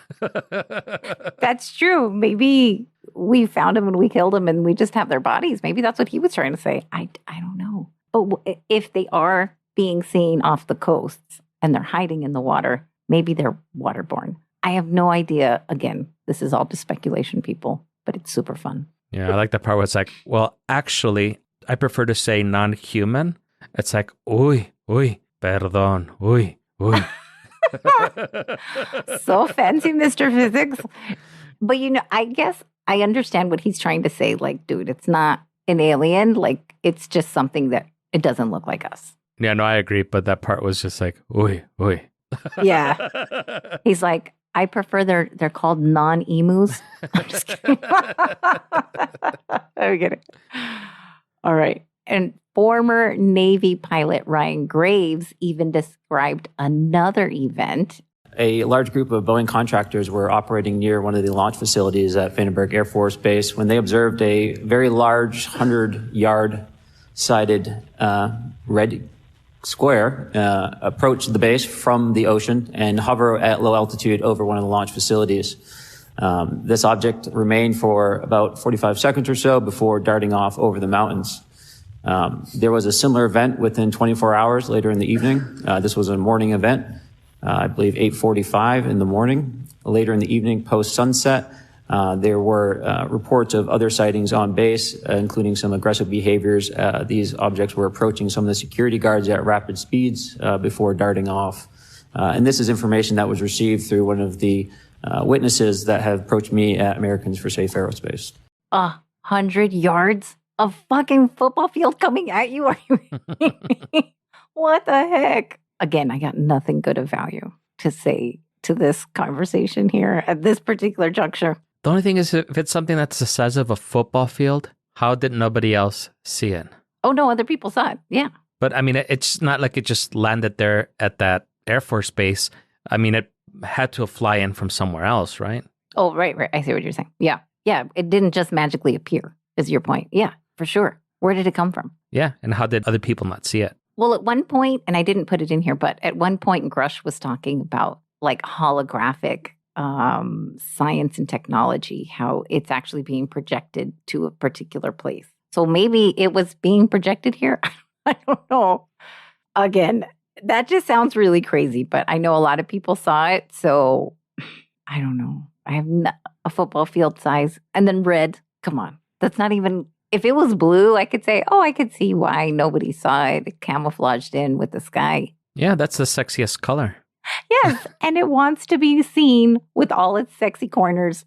That's true. Maybe we found them and we killed them and we just have their bodies. Maybe that's what he was trying to say. I don't know. But if they are being seen off the coasts and they're hiding in the water, maybe they're waterborne. I have no idea. Again, this is all just speculation, people, but it's super fun. Yeah, I like the part where it's like, well, actually, I prefer to say non-human. It's like, uy, perdón, uy. So fancy, Mr. Physics. But, I guess I understand what he's trying to say. Like, dude, it's not an alien. Like, it's just something that it doesn't look like us. Yeah, no, I agree. But that part was just like, uy. Yeah. He's like, I prefer they're called non-emus. I'm just kidding. I get it. All right. And former Navy pilot Ryan Graves even described another event. A large group of Boeing contractors were operating near one of the launch facilities at Vandenberg Air Force Base when they observed a very large 100-yard sided red square approach the base from the ocean and hover at low altitude over one of the launch facilities. This object remained for about 45 seconds or so before darting off over the mountains. There was a similar event within 24 hours later in the evening. This was a morning event, I believe 8:45 in the morning. Later in the evening, post-sunset, there were reports of other sightings on base, including some aggressive behaviors. These objects were approaching some of the security guards at rapid speeds before darting off. And this is information that was received through one of the witnesses that have approached me at Americans for Safe Aerospace. 100 yards? A fucking football field coming at you? Are you What the heck? Again, I got nothing good of value to say to this conversation here at this particular juncture. The only thing is, if it's something that's the size of a football field, how did nobody else see it? Oh, no, other people saw it. Yeah. But I mean, it's not like it just landed there at that Air Force base. I mean, it had to fly in from somewhere else, right? Oh, right. I see what you're saying. Yeah. It didn't just magically appear, is your point. Yeah, for sure. Where did it come from? Yeah. And how did other people not see it? Well, at one point, and I didn't put it in here, but at one point, Grush was talking about like holographic science and technology, how it's actually being projected to a particular place. So maybe it was being projected here. I don't know. Again, that just sounds really crazy, but I know a lot of people saw it. So I don't know. I have a football field size and then red. Come on. That's not even, if it was blue, I could say, oh, I could see why nobody saw it camouflaged in with the sky. Yeah, that's the sexiest color. Yes, and it wants to be seen with all its sexy corners.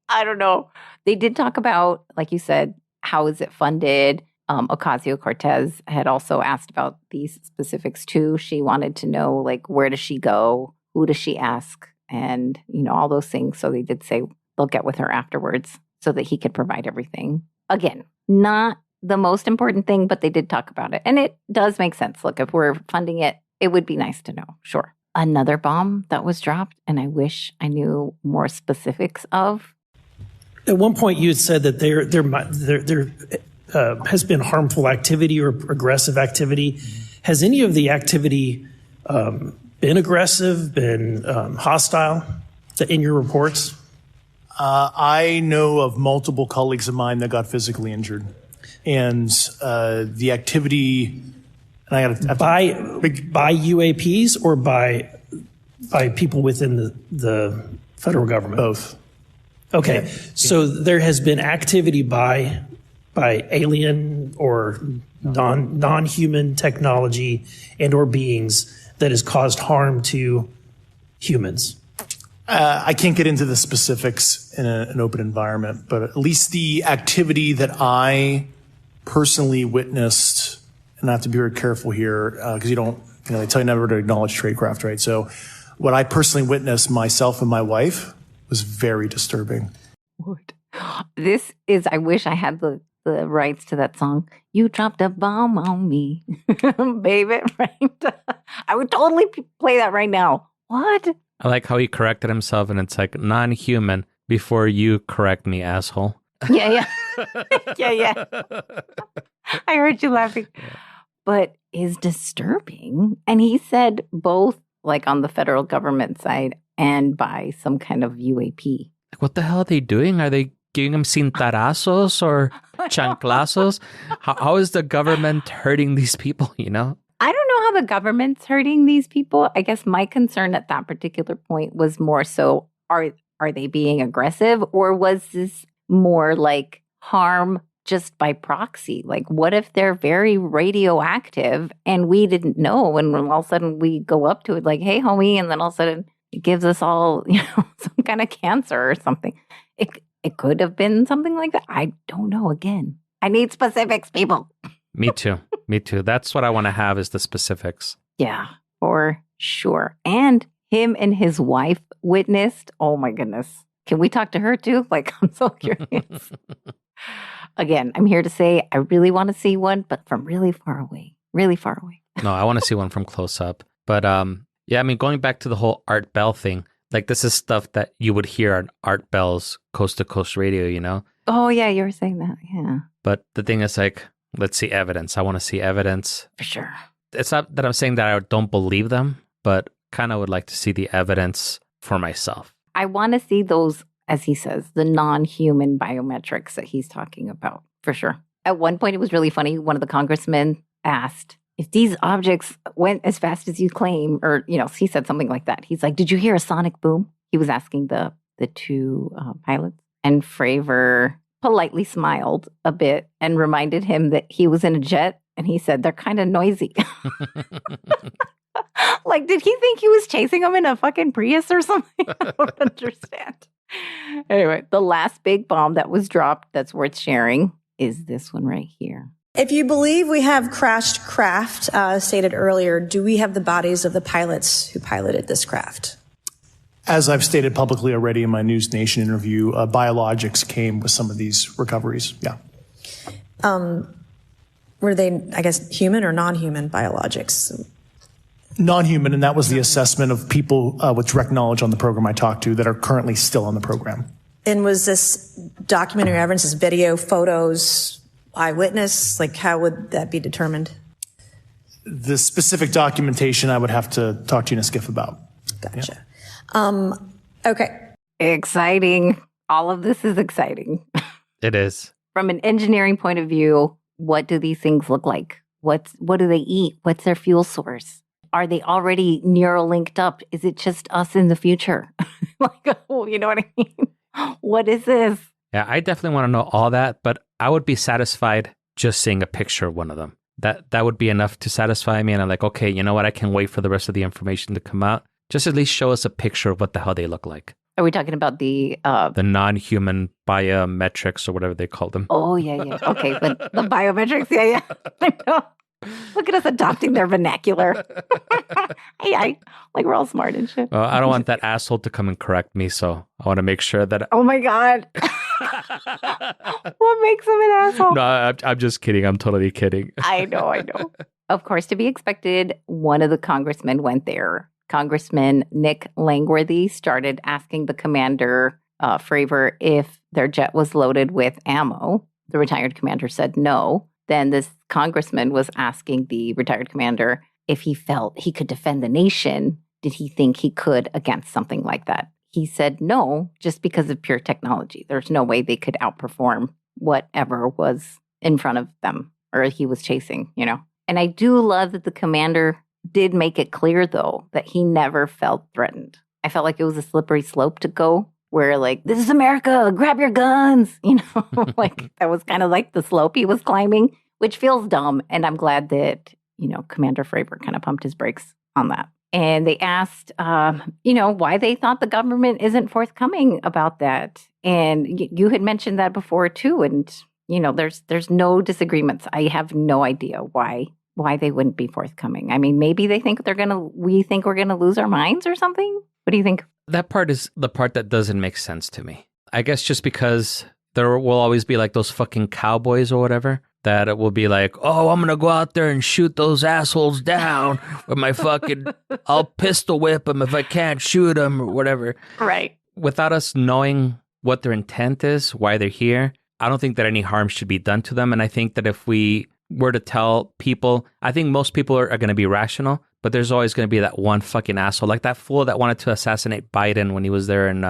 I don't know. They did talk about, like you said, how is it funded? Ocasio-Cortez had also asked about these specifics too. She wanted to know, like, where does she go? Who does she ask? And, all those things. So they did say they'll get with her afterwards so that he could provide everything. Again, not the most important thing, but they did talk about it. And it does make sense. Look, if we're funding it, it would be nice to know. Sure. Another bomb that was dropped, and I wish I knew more specifics of. At one point, you had said that there has been harmful activity or aggressive activity. Has any of the activity been aggressive, been hostile in your reports? I know of multiple colleagues of mine that got physically injured. And the activity, and I got by UAPs or by people within the federal government? Both. Okay, yeah. So there has been activity by alien or non-human technology and or beings that has caused harm to humans. I can't get into the specifics in an open environment, but at least the activity that I personally witnessed, and I have to be very careful here because they tell you never to acknowledge tradecraft, right? So what I personally witnessed, myself and my wife, was very disturbing. What? This is, I wish I had the rights to that song. You dropped a bomb on me, baby, right? I would totally play that right now. What? I like how he corrected himself and it's like non-human, before you correct me, asshole. Yeah. Yeah. I heard you laughing. But is disturbing. And he said both like on the federal government side and by some kind of UAP. What the hell are they doing? Are they giving them cintarazos or chanclazos? How is the government hurting these people, you know? I don't know how the government's hurting these people. I guess my concern at that particular point was more so, are they being aggressive, or was this more like harm just by proxy? Like, what if they're very radioactive and we didn't know, and all of a sudden we go up to it like, hey, homie, and then all of a sudden it gives us all, some kind of cancer or something. It could have been something like that. I don't know. Again, I need specifics, people. Me too. That's what I want to have, is the specifics. Yeah, for sure. And him and his wife witnessed. Oh my goodness. Can we talk to her too? Like, I'm so curious. Again, I'm here to say I really want to see one, but from really far away. Really far away. No, I want to see one from close up. But yeah, I mean, going back to the whole Art Bell thing, like this is stuff that you would hear on Art Bell's Coast to Coast radio, you know? Oh yeah, you were saying that. Yeah. But the thing is, like, let's see evidence. I want to see evidence. For sure. It's not that I'm saying that I don't believe them, but kind of would like to see the evidence for myself. I want to see those, as he says, the non-human biometrics that he's talking about, for sure. At one point, it was really funny. One of the congressmen asked, if these objects went as fast as you claim, or, he said something like that. He's like, did you hear a sonic boom? He was asking the two pilots. And Fravor politely smiled a bit and reminded him that he was in a jet. And he said, they're kind of noisy. Like, did he think he was chasing him in a fucking Prius or something? I don't understand. Anyway, the last big bomb that was dropped that's worth sharing is this one right here. If you believe we have crashed craft, stated earlier, do we have the bodies of the pilots who piloted this craft? As I've stated publicly already in my News Nation interview, biologics came with some of these recoveries. Yeah. Were they, I guess, human or non-human biologics? Non-human, and that was the assessment of people with direct knowledge on the program I talked to that are currently still on the program. And was this documentary evidence, this video, photos, eyewitness? Like, how would that be determined? The specific documentation I would have to talk to you in a skiff about. Gotcha. Yeah. Okay. Exciting. All of this is exciting. It is. From an engineering point of view, what do these things look like? What do they eat? What's their fuel source? Are they already neuralinked up? Is it just us in the future? Like, you know what I mean? What is this? Yeah, I definitely want to know all that, but I would be satisfied just seeing a picture of one of them. That would be enough to satisfy me. And I'm like, okay, you know what? I can wait for the rest of the information to come out. Just at least show us a picture of what the hell they look like. Are we talking about the non-human biometrics or whatever they call them? Oh, yeah. Okay, the biometrics, yeah. I know. Look at us adopting their vernacular. Hey, like we're all smart and shit. Well, I don't want that asshole to come and correct me, so I want to make sure that... Oh my God. What makes him an asshole? No, I'm just kidding. I'm totally kidding. I know. Of course, to be expected, one of the congressmen went there. Congressman Nick Langworthy started asking the commander, Fravor, if their jet was loaded with ammo. The retired commander said no. Then this congressman was asking the retired commander if he felt he could defend the nation. Did he think he could against something like that? He said no, just because of pure technology. There's no way they could outperform whatever was in front of them or he was chasing, And I do love that the commander did make it clear, though, that he never felt threatened. I felt like it was a slippery slope to go where, like, this is America, grab your guns, like that was kind of like the slope he was climbing, which feels dumb. And I'm glad that, Commander Fravor kind of pumped his brakes on that. And they asked, why they thought the government isn't forthcoming about that. And you had mentioned that before, too. And, there's no disagreements. I have no idea why they wouldn't be forthcoming. I mean, maybe they think we think we're going to lose our minds or something. What do you think? That part is the part that doesn't make sense to me. I guess just because there will always be like those fucking cowboys or whatever that it will be like, oh, I'm going to go out there and shoot those assholes down with my fucking, I'll pistol whip them if I can't shoot them or whatever. Right. Without us knowing what their intent is, why they're here. I don't think that any harm should be done to them. And I think that if we were to tell people, I think most people are going to be rational, but there's always going to be that one fucking asshole, like that fool that wanted to assassinate Biden when he was there in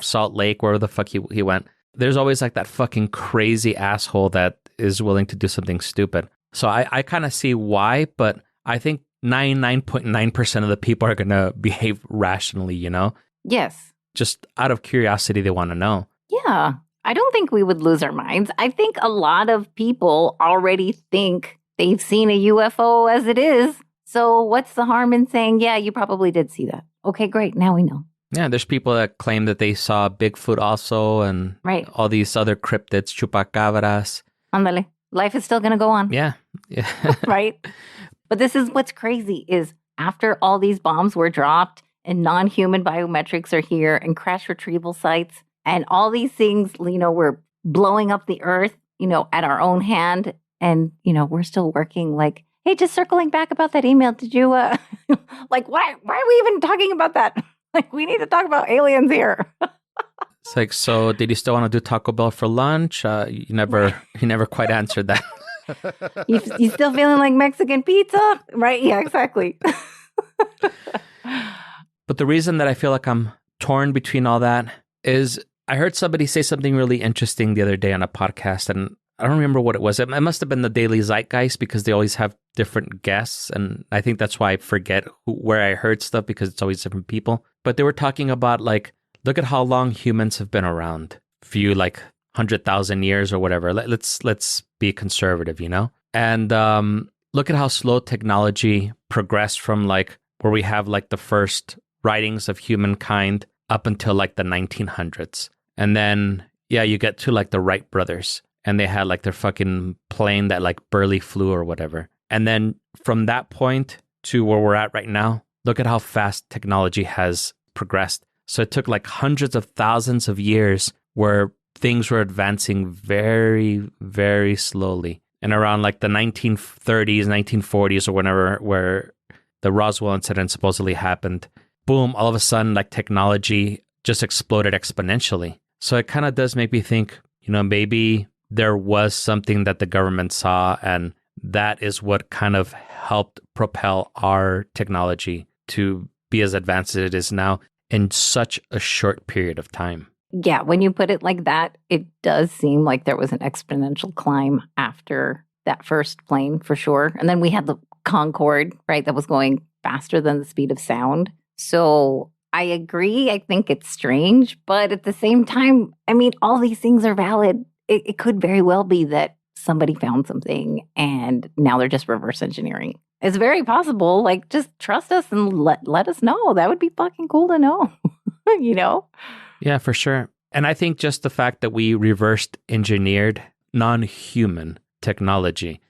Salt Lake, where the fuck he went. There's always like that fucking crazy asshole that is willing to do something stupid. So I kind of see why, but I think 99.9% of the people are going to behave rationally, you know? Yes. Just out of curiosity, they want to know. Yeah. I don't think we would lose our minds. I think a lot of people already think they've seen a UFO as it is. So what's the harm in saying, yeah, you probably did see that? Okay, great. Now we know. Yeah, there's people that claim that they saw Bigfoot also and all these other cryptids, chupacabras. Ándale. Life is still going to go on. Yeah. Right? But this is what's crazy is after all these bombs were dropped and non-human biometrics are here and crash retrieval sites and all these things, you know, we're blowing up the earth, you know, at our own hand. And, you know, we're still working like, hey, just circling back about that email. Did you, like, why are we even talking about that? Like, we need to talk about aliens here. It's like, so did you still want to do Taco Bell for lunch? You never quite answered that. You still feeling like Mexican pizza? Right? Yeah, exactly. But the reason that I feel like I'm torn between all that is I heard somebody say something really interesting the other day on a podcast, and I don't remember what it was. It must have been the Daily Zeitgeist because they always have different guests, and I think that's why I forget where I heard stuff because it's always different people. But they were talking about, like, look at how long humans have been around. Few, like, 100,000 years or whatever. Let's be conservative, you know? And look at how slow technology progressed from, like, where we have, like, the first writings of humankind up until, like, the 1900s. And then, yeah, you get to, like, the Wright brothers. And they had, like, their fucking plane that, like, barely flew or whatever. And then from that point to where we're at right now, look at how fast technology has progressed. So it took, like, hundreds of thousands of years where things were advancing very, very slowly. And around, like, the 1930s, 1940s or whenever, where the Roswell incident supposedly happened, boom, all of a sudden, like, technology just exploded exponentially. So it kind of does make me think, you know, maybe there was something that the government saw, and that is what kind of helped propel our technology to be as advanced as it is now in such a short period of time. Yeah, when you put it like that, it does seem like there was an exponential climb after that first plane, for sure. And then we had the Concorde, right, that was going faster than the speed of sound. So I agree. I think it's strange. But at the same time, I mean, all these things are valid. It could very well be that somebody found something and now they're just reverse engineering. It's very possible. Like, just trust us and let us know. That would be fucking cool to know, you know? Yeah, for sure. And I think just the fact that we reversed engineered non-human technology.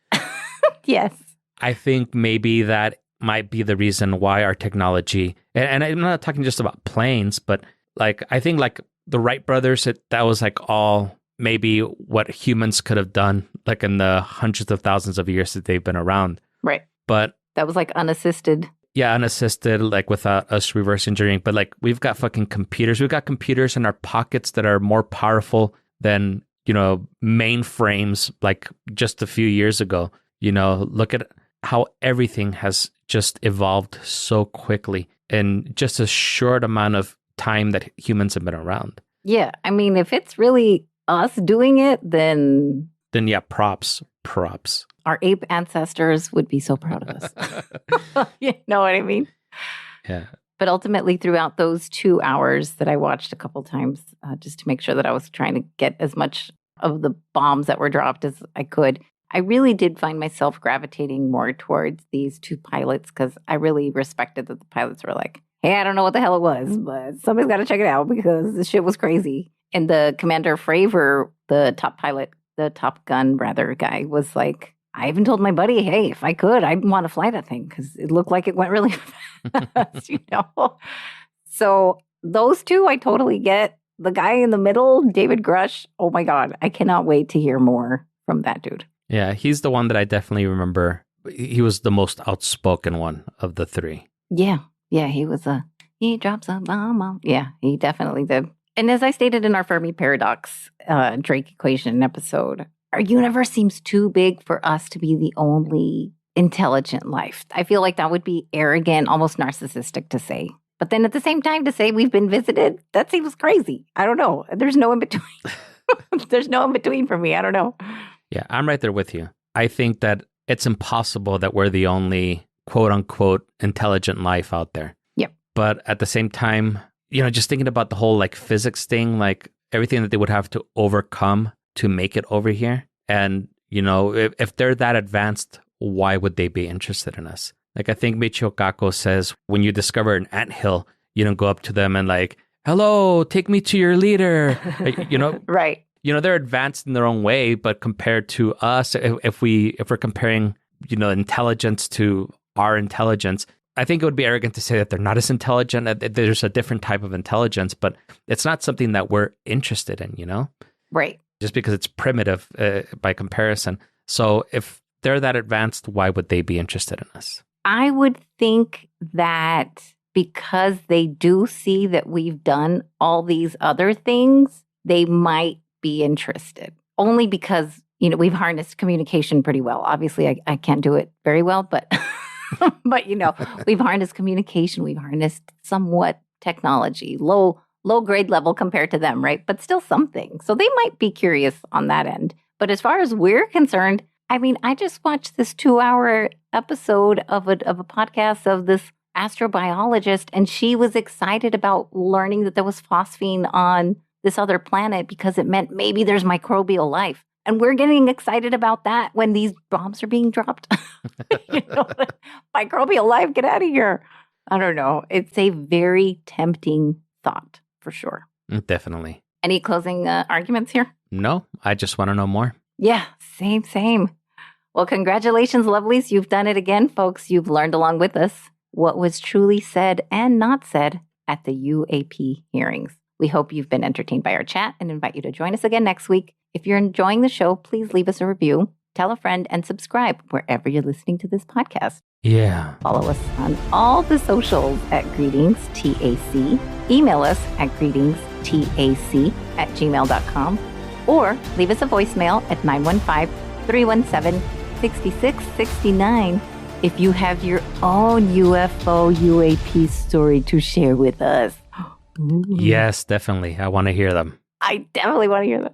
Yes. I think maybe that might be the reason why our technology, and I'm not talking just about planes, but like, I think like the Wright brothers, that was like all maybe what humans could have done, like in the hundreds of thousands of years that they've been around. Right. But that was like unassisted. Yeah, unassisted, like without us reverse engineering. But like, we've got fucking computers. We've got computers in our pockets that are more powerful than, you know, mainframes like just a few years ago. You know, look at how everything has just evolved so quickly in just a short amount of time that humans have been around. Yeah. I mean, if it's really us doing it, then yeah, props. Our ape ancestors would be so proud of us. You know what I mean? Yeah. But ultimately, throughout those 2 hours that I watched a couple times, just to make sure that I was trying to get as much of the bombs that were dropped as I could, I really did find myself gravitating more towards these two pilots because I really respected that the pilots were like, hey, I don't know what the hell it was, but somebody's got to check it out because this shit was crazy. And the Commander Fravor, the top pilot, the Top Gun rather guy, was like, I even told my buddy, hey, if I could, I'd want to fly that thing because it looked like it went really fast, you know? So those two I totally get. The guy in the middle, David Grush, oh my God, I cannot wait to hear more from that dude. Yeah, he's the one that I definitely remember. He was the most outspoken one of the three. Yeah, he was he drops a bomb. Yeah, he definitely did. And as I stated in our Fermi Paradox Drake equation episode, our universe seems too big for us to be the only intelligent life. I feel like that would be arrogant, almost narcissistic to say. But then at the same time, to say we've been visited, that seems crazy. I don't know. There's no in between. There's no in between for me. I don't know. Yeah, I'm right there with you. I think that it's impossible that we're the only quote unquote intelligent life out there. Yep. But at the same time, just thinking about the whole like physics thing, like everything that they would have to overcome to make it over here. And, if they're that advanced, why would they be interested in us? Like, I think Michio Kaku says, when you discover an anthill, you don't go up to them and like, hello, take me to your leader. Right. They're advanced in their own way, but compared to us, if we're comparing, intelligence to our intelligence, I think it would be arrogant to say that they're not as intelligent. There's a different type of intelligence, but it's not something that we're interested in, Right. Just because it's primitive by comparison. So if they're that advanced, why would they be interested in us? I would think that because they do see that we've done all these other things, they might be interested. Only because, we've harnessed communication pretty well. Obviously, I can't do it very well, but but we've harnessed communication. We've harnessed somewhat technology, low grade level compared to them, right? But still something. So they might be curious on that end. But as far as we're concerned, I mean, I just watched this 2-hour episode of a podcast of this astrobiologist, and she was excited about learning that there was phosphine on this other planet because it meant maybe there's microbial life. And we're getting excited about that when these bombs are being dropped. Microbial life, get out of here. I don't know. It's a very tempting thought for sure. Definitely. Any closing arguments here? No, I just want to know more. Yeah, same. Well, congratulations, lovelies. You've done it again, folks. You've learned along with us what was truly said and not said at the UAP hearings. We hope you've been entertained by our chat and invite you to join us again next week. If you're enjoying the show, please leave us a review, tell a friend, and subscribe wherever you're listening to this podcast. Yeah. Follow us on all the socials at greetingsTAC. Email us at greetingstac@gmail.com or leave us a voicemail at 915-317-6669 if you have your own UFO UAP story to share with us. Yes, definitely. I want to hear them. I definitely want to hear them.